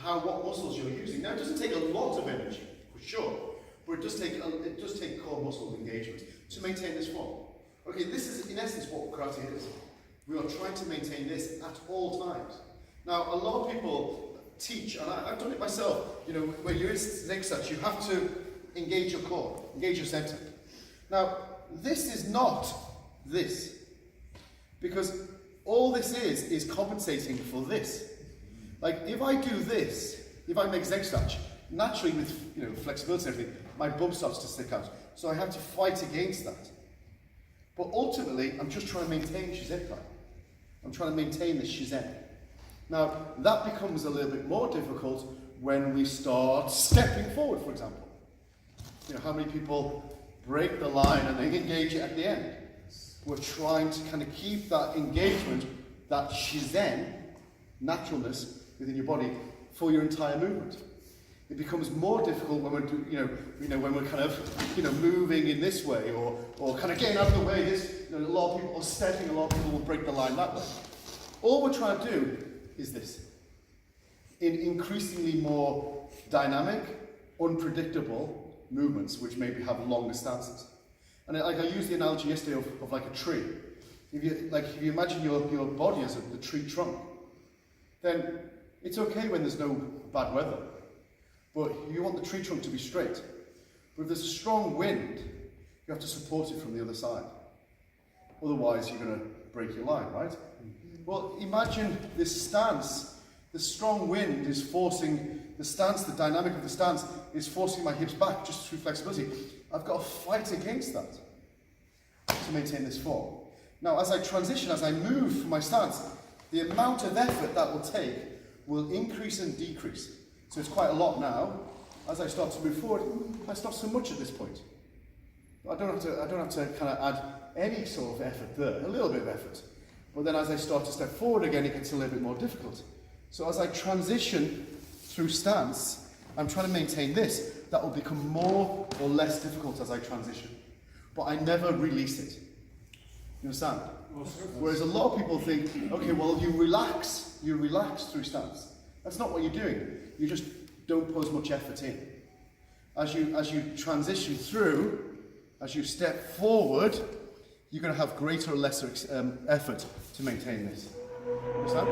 what muscles you're using. Now, it doesn't take a lot of energy, for sure, but it does take core muscle engagement to maintain this form. Okay, this is in essence what karate is. We are trying to maintain this at all times. Now, a lot of people teach, and I've done it myself, you know, when you're in Zensei, you have to engage your core, engage your center. Now, this is not this, because all this is compensating for this. Like, if I do this, if I make Zensei, naturally with, you know, flexibility and everything, my bum starts to stick out. So I have to fight against that. But ultimately, I'm just trying to maintain Shizentai. I'm trying to maintain the Shizen. Now, that becomes a little bit more difficult when we start stepping forward, for example. You know, how many people break the line and then engage it at the end? We're trying to kind of keep that engagement, that Shizen, naturalness within your body for your entire movement. It becomes more difficult when we're, when we're kind of, moving in this way or kind of getting out of the way. A lot of people are stepping. A lot of people will break the line that way. All we're trying to do is this. In increasingly more dynamic, unpredictable movements, which maybe have longer stances. And I used the analogy yesterday of like a tree. If you imagine your body as the tree trunk, then it's okay when there's no bad weather. But you want the tree trunk to be straight. But if there's a strong wind, you have to support it from the other side. Otherwise, you're going to break your line, right? Well, imagine this stance. The strong wind is forcing the stance, the dynamic of the stance is forcing my hips back just through flexibility. I've got to fight against that to maintain this form. Now, as I transition, as I move from my stance, the amount of effort that will take will increase and decrease. So it's quite a lot now. As I start to move forward, it's not so much at this point. I don't have to kind of add any sort of effort there, a little bit of effort. But then as I start to step forward again, it gets a little bit more difficult. So as I transition through stance, I'm trying to maintain this. That will become more or less difficult as I transition. But I never release it. You understand? Whereas a lot of people think, okay, well, you relax through stance. That's not what you're doing. You just don't put as much effort in. As you transition through, as you step forward, you're going to have greater or lesser effort to maintain this. Understand?